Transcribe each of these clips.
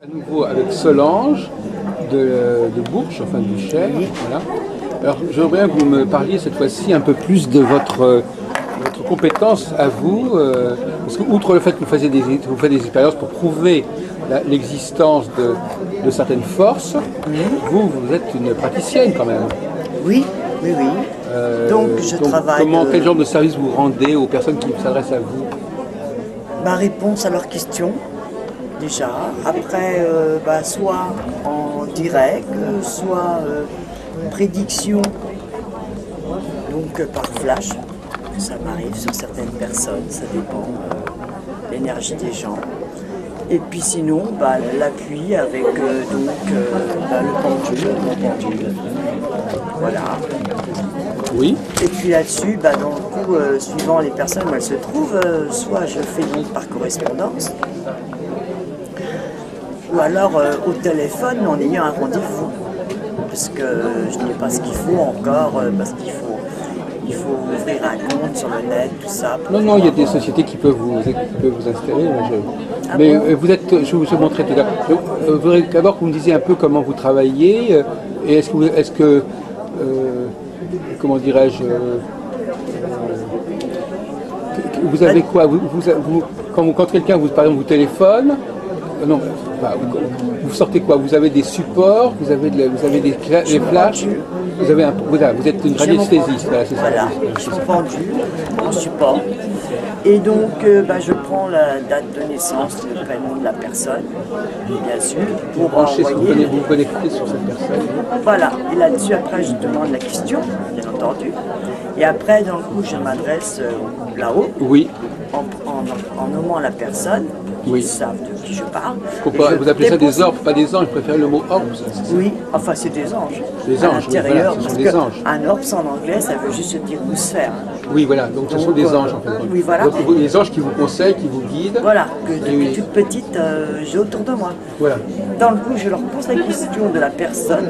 À nouveau avec Solange de Bourges, enfin du Cher. Voilà. Alors j'aimerais bien que vous me parliez cette fois-ci un peu plus de votre compétence à vous, parce que outre le fait que vous faites des expériences pour prouver l'existence de certaines forces, vous êtes une praticienne quand même. Oui, oui, oui. Donc je travaille. Quel genre de service vous rendez aux personnes qui s'adressent à vous? Ma réponse à leurs questions, déjà. Après, soit en direct, soit prédiction, donc par flash. Ça m'arrive sur certaines personnes, ça dépend de l'énergie des gens. Et puis sinon, l'appui avec le pendule, mon pendule. Voilà. Oui. Et puis là-dessus, dans le coup, suivant les personnes où elles se trouvent, soit je fais donc par correspondance, ou alors au téléphone en ayant un rendez-vous. Parce que je n'ai pas ce qu'il faut encore, parce qu'il faut ouvrir un compte sur le net, tout ça. Non, il y a des sociétés qui peuvent vous installer. Je vous montrerai tout à l'heure. Je voudrais d'abord que vous me disiez un peu comment vous travaillez, et comment dirais-je, vous avez quoi quand quelqu'un par exemple vous téléphone, vous sortez quoi? Vous avez des supports, vous avez des flashs, vous êtes une radiesthésiste, voilà, c'est ça. Voilà, je suis pendule en support. Et donc, je prends la date de naissance, le prénom de la personne, bien sûr, pour envoyer. Vous connectez sur cette personne. Voilà, et là-dessus, après, je demande la question, bien entendu. Et après, dans le coup, je m'adresse là-haut, oui, en nommant la personne, oui. Ils savent de qui je parle. Vous appelez ça des orbes, pas des anges, je préfère le mot orbe. Oui, enfin, c'est des anges. Des anges, à l'intérieur, oui, voilà, ce sont des anges. Un orbe, en anglais, ça veut juste dire ou sphère. Oui, voilà, donc ce sont des anges en fait. Oui, voilà. Donc, les anges qui vous conseillent, qui vous guident. Voilà, que depuis toute petite, j'ai autour de moi. Voilà. Dans le coup, je leur pose la question de la personne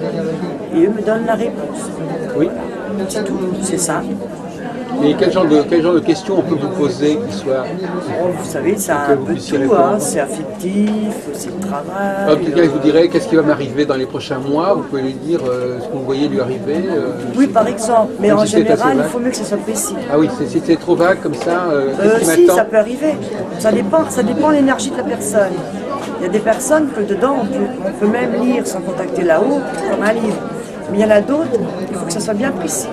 et eux me donnent la réponse. Oui. C'est tout, c'est simple. Et quel genre de questions on peut vous poser qui soit... Vous savez, c'est un peu tout, c'est affectif, c'est le travail. Quelqu'un vous dirait qu'est-ce qui va m'arriver dans les prochains mois, vous pouvez lui dire ce que vous voyez lui arriver. Oui, par exemple, mais en général, il faut mieux que ce soit précis. Ah oui, si c'est trop vague comme ça, si, ça peut arriver. Ça dépend de l'énergie de la personne. Il y a des personnes que dedans, on peut même lire sans contacter là-haut, comme un livre. Mais il y en a d'autres, il faut que ça soit bien précis,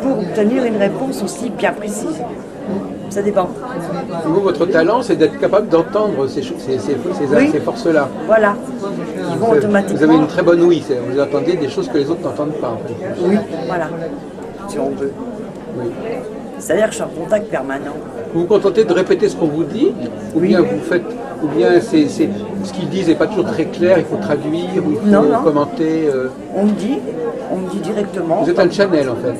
pour obtenir une réponse aussi bien précise. Ça dépend. Vous, votre talent, c'est d'être capable d'entendre ces forces-là. Voilà. Ils vont automatiquement... Vous avez une très bonne ouïe, vous entendez des choses que les autres n'entendent pas. En fait. Oui, voilà, si on veut. Oui. C'est-à-dire que je suis en contact permanent. Vous vous contentez de répéter ce qu'on vous dit, ou bien ce qu'ils disent n'est pas toujours très clair, il faut traduire, ou il faut commenter. On me dit directement. Vous êtes un channel en fait.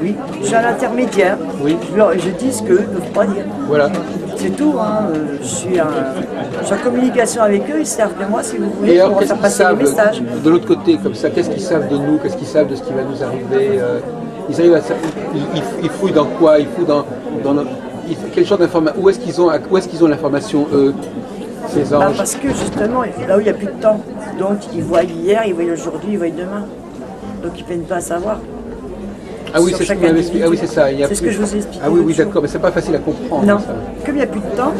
Oui, je suis un intermédiaire. Oui. Je dis ce qu'eux ne peuvent pas dire. Voilà. C'est tout. Je suis en communication avec eux, ils servent de moi si vous voulez pour faire passer les messages. De l'autre côté, comme ça, qu'est-ce qu'ils savent de nous, qu'est-ce qu'ils savent de ce qui va nous arriver ils arrivent à ça. Ils fouillent dans quoi? Ils fouillent dans quel genre d'information? Où est-ce qu'ils ont l'information, eux, ces anges? Parce que justement, là où il n'y a plus de temps, donc ils voient hier, ils voient aujourd'hui, ils voient demain. Donc ils ne viennent pas à savoir. Ah oui, c'est ce que vous m'avez expliqué. Ah oui, c'est ça. C'est ce que je vous ai expliqué. Ah oui, oui, d'accord, mais c'est pas facile à comprendre. Non, ça. Comme il n'y a plus de temps,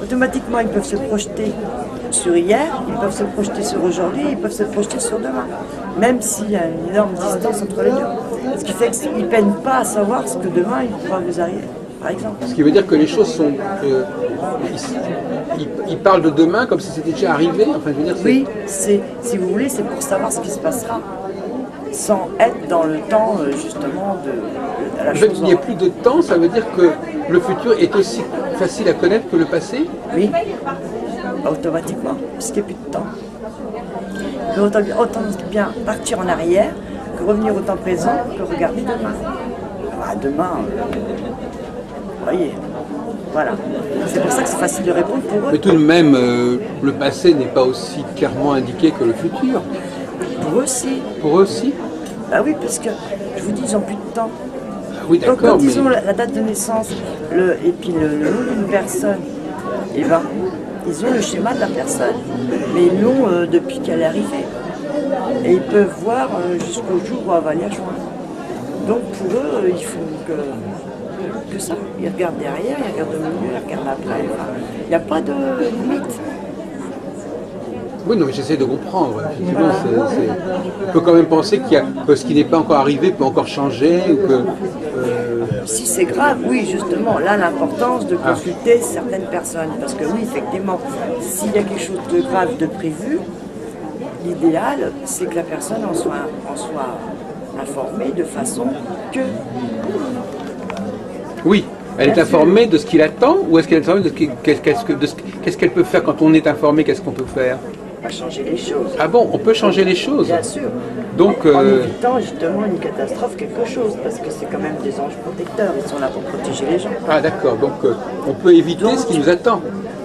automatiquement ils peuvent se projeter sur hier, ils peuvent se projeter sur aujourd'hui, ils peuvent se projeter sur demain. Même s'il y a une énorme distance entre les deux. Ce qui fait qu'ils ne peinent pas à savoir ce que demain il pourra vous arriver, par exemple. Ce qui veut dire que les choses sont... ils parlent de demain comme si c'était déjà arrivé. Enfin, je veux dire, oui, si vous voulez, c'est pour savoir ce qui se passera. Sans être dans le temps, justement, de la chose. En fait, il n'y a plus de temps, ça veut dire que le futur est aussi facile à connaître que le passé? Oui, automatiquement, puisqu'il n'y a plus de temps. Mais autant bien partir en arrière que revenir au temps présent que regarder demain. Demain, vous voyez, voilà. C'est pour ça que c'est facile de répondre pour eux. Mais tout de même, le passé n'est pas aussi clairement indiqué que le futur. Pour eux aussi. Pour eux aussi? Oui, parce que je vous dis, ils n'ont plus de temps. Oui, d'accord. Donc, quand ils ont la date de naissance et puis le nom d'une personne, Ils ont le schéma de la personne, mais ils l'ont depuis qu'elle est arrivée. Et ils peuvent voir jusqu'au jour où elle va les rejoindre. Donc pour eux, ils font que ça. Ils regardent derrière, ils regardent au milieu, ils regardent après. Enfin, il n'y a pas de limite. Oui, non, mais j'essaie de comprendre. Effectivement, on peut quand même penser que ce qui n'est pas encore arrivé peut encore changer. Ou que, Si c'est grave, oui, justement, là, l'importance de consulter certaines personnes. Parce que oui, effectivement, s'il y a quelque chose de grave de prévu, l'idéal, c'est que la personne en soit informée de façon que... Oui, elle est informée de ce qu'il attend ou est-ce qu'elle est informée de qu'est-ce qu'elle peut faire quand on est informé, qu'est-ce qu'on peut faire? À changer les choses. Ah bon, on peut changer les choses? Bien sûr. Donc, en évitant justement une catastrophe, quelque chose, parce que c'est quand même des anges protecteurs, ils sont là pour protéger les gens. Ah d'accord, donc on peut éviter ce qui nous attend.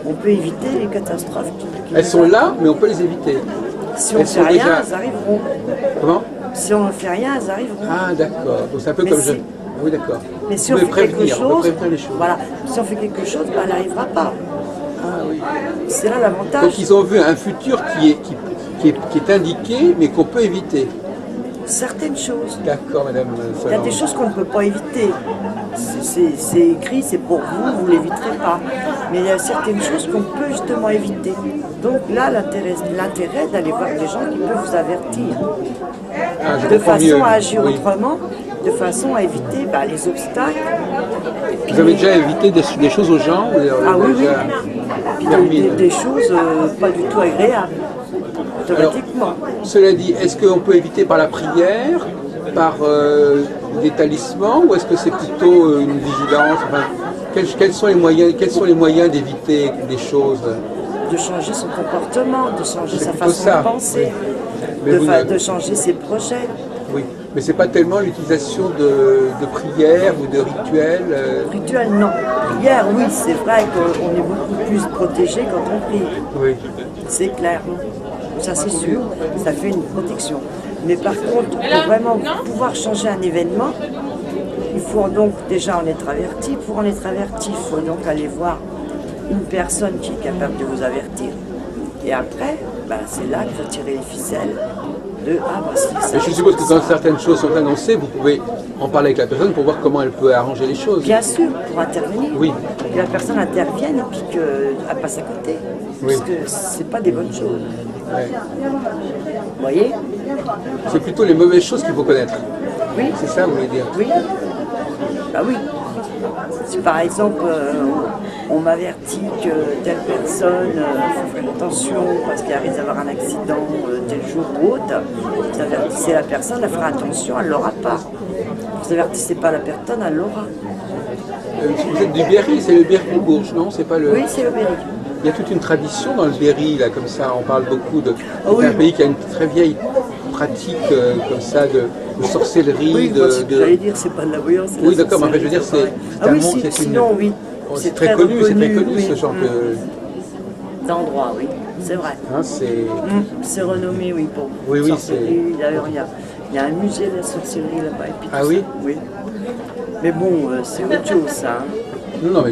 On peut éviter les catastrophes Elles sont là, mais on peut les éviter. Si on ne fait rien, elles arriveront. Comment? Si on ne fait rien, elles arriveront. Ah d'accord, donc c'est un peu comme je... Ah, oui d'accord. Mais si on fait quelque chose, les choses. Voilà, si on fait quelque chose, ben, elle n'arrivera pas. Ah oui. C'est là l'avantage. Donc ils ont vu un futur qui est indiqué, mais qu'on peut éviter. Certaines choses. D'accord, madame. Il y a des choses qu'on ne peut pas éviter. C'est écrit, c'est pour vous, vous ne l'éviterez pas. Mais il y a certaines choses qu'on peut justement éviter. Donc là, l'intérêt d'aller voir des gens qui peuvent vous avertir. De façon à agir autrement, de façon à éviter les obstacles. Puis, vous avez déjà évité des choses aux gens? Ah oui, oui. Puis des choses pas du tout agréables. Automatiquement. Alors, cela dit, est-ce qu'on peut éviter par la prière, par des talismans, ou est-ce que c'est plutôt une vigilance? Enfin, quels sont les moyens d'éviter des choses? De changer son comportement, de changer sa façon de penser, de changer ses projets. Oui, mais c'est pas tellement l'utilisation de prières ou de rituels. Rituels, non. Prière, oui, c'est vrai qu'on est beaucoup plus protégé quand on prie. Oui. C'est clair. Ça c'est sûr, ça fait une protection. Mais par contre, pour vraiment pouvoir changer un événement, il faut donc déjà en être averti. Pour en être averti, il faut donc aller voir une personne qui est capable de vous avertir. Et après, c'est là qu'il faut tirer les ficelles de ça. Je suppose que quand certaines choses sont annoncées, vous pouvez en parler avec la personne pour voir comment elle peut arranger les choses. Bien sûr, pour intervenir. Oui. Que la personne intervienne et puis qu'elle passe à côté. Oui. Parce que c'est pas des bonnes choses. Ouais. Vous voyez? C'est plutôt les mauvaises choses qu'il faut connaître. Oui. C'est ça, vous voulez dire? Oui. Bah oui. Si par exemple, on m'avertit que telle personne faut faire attention parce qu'il risque d'avoir un accident tel jour ou autre, vous avertissez la personne, elle fera attention, elle ne l'aura pas. Vous avertissez pas la personne, elle l'aura. Vous êtes du Berry, c'est le Berry-Bourges, non? C'est pas le... Oui, c'est le Berry. Il y a toute une tradition dans le Berry, là, comme ça, on parle beaucoup de... Oh, c'est un pays qui a une très vieille pratique comme ça de sorcellerie. Oui, j'allais dire, c'est pas de la voyance. Oui, d'accord, mais en fait, je veux dire, c'est ah oui, sinon, oui. C'est très connu, oui. Ce genre d'endroit, oui, c'est vrai. Hein, c'est renommé, oui, pour sorcellerie. D'ailleurs, il y a un musée de la sorcellerie là-bas. Ah oui? Oui. Mais bon, c'est autre chose, ça. Non,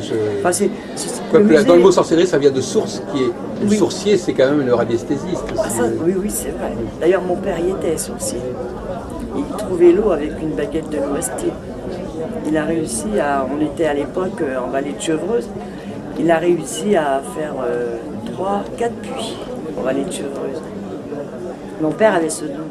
mais dans le mot sorcellerie, ça vient de source, qui est... Le sourcier, c'est quand même le radiesthésiste. Ah, ça, oui, c'est vrai. D'ailleurs, mon père y était sourcier. Il trouvait l'eau avec une baguette de noisetier. Il a réussi à... On était à l'époque en vallée de Chevreuse. Il a réussi à faire 3-4 puits en vallée de Chevreuse. Mon père avait ce don.